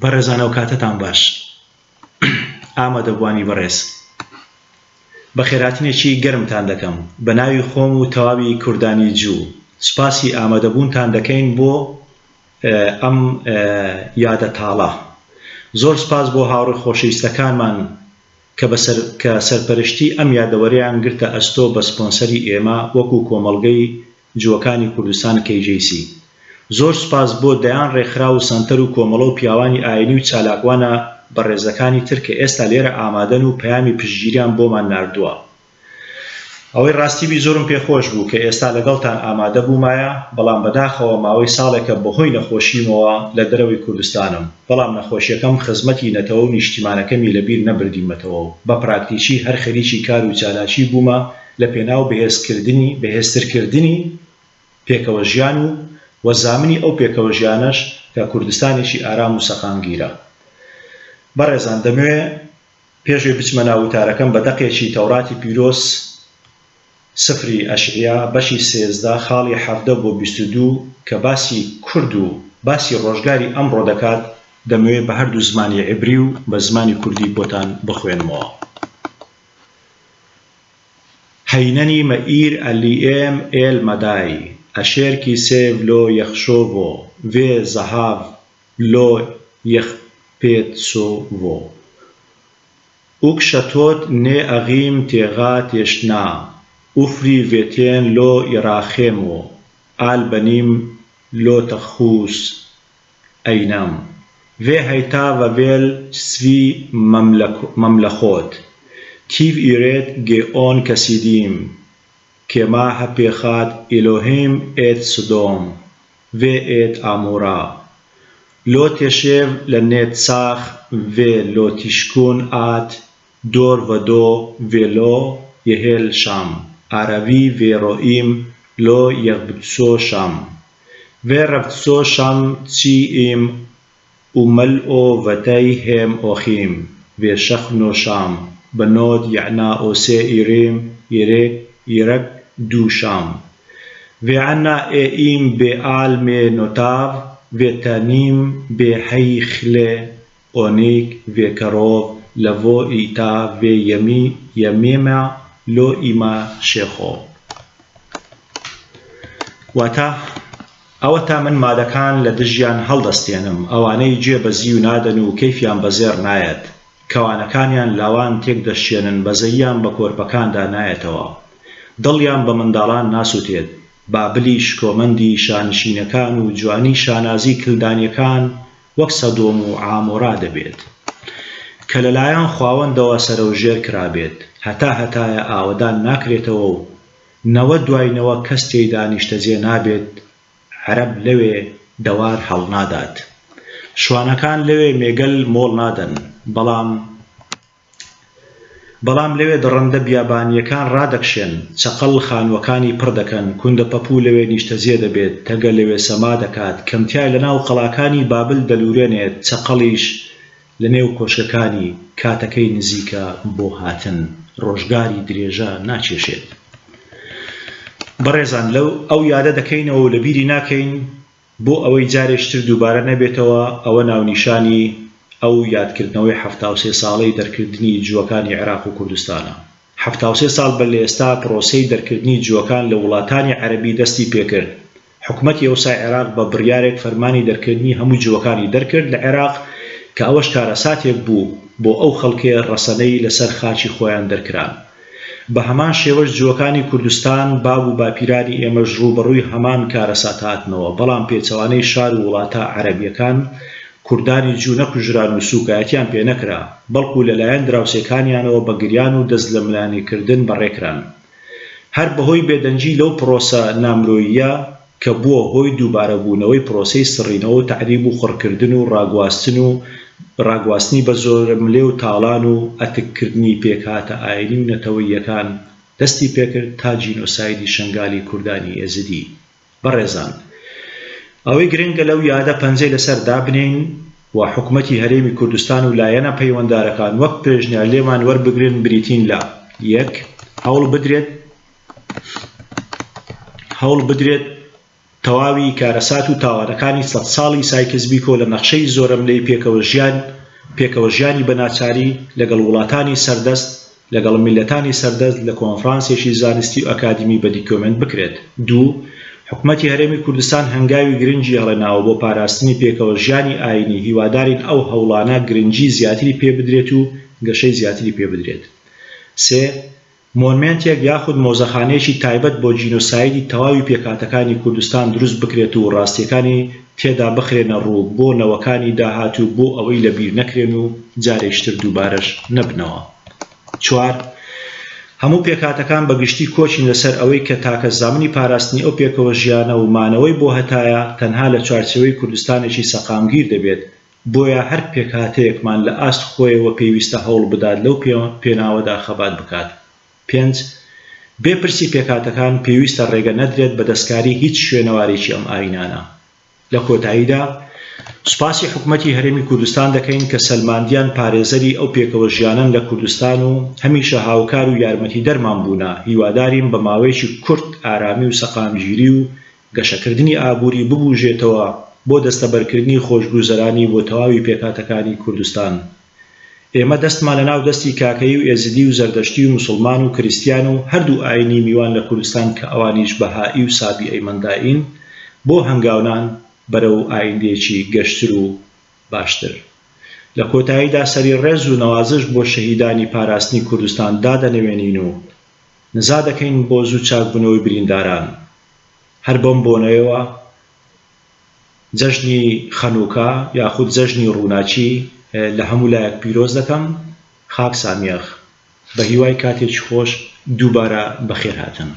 بەڕێزانە و کاتتان باش. ئامادەبوانی بەڕێز بە خێراتنێکی گەرمتان دەکەم بە ناوی خۆم و تەواوی کوردانی جوو. سوپاسی ئامادەبوونتان دەکەین بۆ ئەم یادە تاڵە. زۆر سپاس بۆ هاوڕێ خۆشەویستەکانمان کە سەرپەرشتی ئەم یادەوەرەیان گرتە ئەستۆ بە سپۆنسەری ئێمە وەکو کۆمەڵگەی جووەکانی کوردستان KJC. زۆر سپاس بۆ دەیان ڕێکخرا و سەنتەر و کۆمەڵە و پیاوانی ئاینی و چالاکوانە بەڕێزەکانی تر کە ئێستا لێرە ئامادەن و پەیامی پشتگیریان بۆمان ناردووە. ئەوەی ڕاستیبی زۆرم پێخۆش بوو کە ئێستا لەگەڵتان ئامادە بوومایە، بەڵام بەداخەوە ماوەی ساڵێکە بەهۆی نەخۆشیمەوە لە دەرەوەی کوردستانم، بەڵام نەخۆشیەکەم خزمەتی نەتەوە و نیشتیمانەکەمی لەبیر نەبردیمەتەوە و بە پراکتیکی هەر خەریکی کار و چالاکی بوومە لە پێناو بەهێزترکردنی پێکەوە ژیان و وەزامنی ئەو پێکەوە ژیانەش کە کوردستانێکی ئارام و سەقامگیرە. بەڕێزان دەمەوێت پێشوێ بچمە ناو وتارەکەم بە دەقێکی تەوراتی پیرۆز سفری ئەشعیا بەشی 13 خاڵی 17 بۆ 22 کە باسی کورد و باسی ڕۆژگاری ئەمڕۆ دەکات، دەمەوێت بە هەردوو زمانی عیبری و بە زمانی کوردی بۆتان بخوێنمەوە. هەینەنی مەئیر ئەلیئێم ئێل مەدای ئەشێر کیسێڤ لۆ یەخشۆڤۆ vê zahav lo yexpêtsovo û kşetot nê exîm têxa têşna ûfrî vêtên lo yiraxêmo al benîm lo texûs eynam vê heyta vevêl svî memlexot tîv îret gêon kesîdîm kêma hepêxat Elohim et Sodom vê et Amora lo têşev le nêtsax vê lo tîşkûn at dor vedo vê lo yehêl Şam Aravî vê roîm lo yegbitso Şam vê revtso Şam çî'im û mel'o vetey hêm oxîm vê şexno Şam benod ye'na osê îrêm yirek du Şam vê anna ê'îm bê almê notav vê tenîm bê heyxlê onik vê kerov levo îta vê yemêma lo îma şêxo. واتە ئەوە تا من مادەکان لە دژیان هەڵدەستێنم، ئەوانەی گوێ بەزی و نادەن و کەیفیان بەزێر نایەت، کەوانەکانیان لاوان تێک دەشێنن، بەزەییان بە کۆرپەکاندا نایەتەوە، دڵیان بە منداڵان ناسووتێت، بابلی شکۆمەندی شانشینەکان و جوانی شانازی کلدانیەکان وەک سەدۆم و عامۆرا دەبێت کە لەلایەن خواوەندەوە سەرەوژێر کرابێت، هەتایە ئاوەدان ناکرێتەوە و نەوە دوایینەوە کەس تێیدا نیشتەجێ نابێت، عەرەب لەوێ دەوار هەڵنادات، شوانەکان لەوێ مێگەل مۆڵ نادەن، بەڵام لەوێ دڕندە بیابانیەکان ڕادەکشێن، چەقەڵ خانووەکانی پڕ دەکەن، کوندە پەپوو لەوێ نیشتەجێ دەبێت، تەگە لەوێ سەما دەکات، کەمتیای لەناو قەڵاکانی بابل دەلوورێنێت، چەقەڵیش لەنێو کۆشکەکانی کاتەکەی نزیکە بۆ هاتن، ڕۆژگاری درێژە ناچێشێت. بەڕێزان لەو ئەو یادە دەکەینەوە و لەبیری ناکەین بۆ ئەوەی جارێشتر دووبارە نەبێتەوە. ئەوە ناونیشانی ئەو یادکردنەوەی 73 ساڵەی دەرکردنی جووەکانی عێراق و کوردستانە. 73 ساڵ بە لە ئێستا پرۆسەی دەرکردنی جووەکان لە وڵاتانی عەرەبی دەستی پێکرد. حکومەتی ئەوسای عێراق بە بڕیارێک فەرمانی دەرکردنی هەموو جووەکانی دەرکرد لە عێراق کە ئەوەش کارەساتێک بوو بۆ ئەو خەڵکێ ڕەسەنەی لەسەر خاچی خۆیان دەرکران. بە هەمان شێوەش جووەکانی کوردستان باب و باپیرانی ئێمەش ڕوبەڕووی هەمان کارەسات هاتنەوە، بەڵام پێچەوانەی شار و وڵاتە عەرەبیەکان کوردانی جوو نەکوژران و سوکایەتیان پێ نەکرا، بەڵکو لەلایەن دراوسێکانیانەوە بە گریان و دەست لە ملانیکردن بەڕێکران، هەر بەهۆی بێدەنجی لەو پرۆسە نامرۆییە کە بووە هۆی دووبارەبوونەوەی پرۆسەی سڕینەوە و تەعریب و خوڕکردن و ڕاگواستنی بە زۆرملێ و تاڵان و ئەتککردنی پێکهاتە ئاینی و نەتەوەییەکان دەستی پێکرد تا جینۆسایدی شنگالی کوردانی ئێزدی. بەڕێزان ئەوەی گرنگە لەو یادە پەنجەی لەسەر دابنین و حکومەتی هەرێمی کوردستان و لایەنە پەیوەنددارەکان وەک پێشنیار لێمان وەربگرن بریتین لە: یەک، هەوڵ بدرێت تەواوی کارەسات و تاوانەکانی سەد ساڵی سایکس بیکۆ لە نەخشەی زۆرەملەی پێکەوە ژیانی بەناچاری لەگەڵ وڵاتانی سەردەست لەگەڵ میلەتانی سەردەست لە کۆنفرانسێکی زانستی و ئەکادمی بە دیکۆمنت بکرێت. دوو، حکومەتی هەرێمی کوردستان هەنگاوی گرنگی هەڵێناوە بۆ پاراستنی پێکەوە ژیانی ئاینی، هیوادارین ئەو هەوڵانە گرنگی زیاتری پێ بدرێت و گەشەی زیاتری پێ بدرێت. سێ، مۆنمێنتێک یاخود مۆزەخانەیەکی تایبەت بۆ جینۆسایدی تەواوی پێکهاتەکانی کوردستان دروست بکرێت و ڕاستیەکانی تێدا بخرێنە ڕوو بۆ نەوەکانی داهاتوو بۆ ئەوەی لەبیر نەکرێن و جارێکتر دووبارەش نەبنەوە. چوار، هەموو پێکهاتەکان بەگشتی کۆچین لەسەر ئەوەی کە تاکە زامنی پاراستنی ئەو پێکەوە ژیانە و مانەوەی بۆ هەتایە تەنها لە چوارچێوەی کوردستانێکی سەقامگیر دەبێت، بۆیە هەر پێکهاتەیەکمان لە ئاست خۆیەوە پێویستە هەوڵ بدات لەو پێناوەدا خەبات بکات. 5. بێپرسی پێکهاتەکان پێویستە ڕێگە نەدرێت بە دەستکاری هیچ شوێنەوارێکی ئەم ئاینانە. لە کۆتاییدا سوپاسی حکومەتی هەرێمی کوردستان دەکەین کە سەلماندیان پارێزەری ئەو پێکەوە ژیانن لە کوردستان و هەمیشە هاوکار و یارمەتی دەرمان بوونە. هیوادارین بە ماوەیەکی کورت ئارامی و سەقامگیری و گەشەکردنی ئابووری ببوژێتەوە بۆ دەستەبەرکردنی خۆشگوزەرانی بۆ تەواوی پێکهاتەکانی کوردستان. ئێمە دەستمان لە ناو دەستی کاکەیی و ئێزیدی و زەردەشتی و موسڵمان و کریستیان و هەردوو ئاینی میوان لە کوردستان کە ئەوانیش بەهایی و سابی ئەیمەنداین بۆ هەنگاونان بەرەو ئایندێکی گەشتر و باشتر. لە کۆتاییدا سەری ڕێز و نەوازش بۆ شەهیدانی پاراستنی کوردستان دادەنەوێنین و نزا دەکەین بۆ زوو چاکبوونەوەی برینداران. هەر بەم بۆنەوەیەوە جەژنی خەنووکە یاخود جەژنی ڕووناچی لە هەموو لایەک پیرۆز دەکەم. خاک سامیەخ، بە هیوای کاتێکی خۆش دووبارە بەخێر هاتن.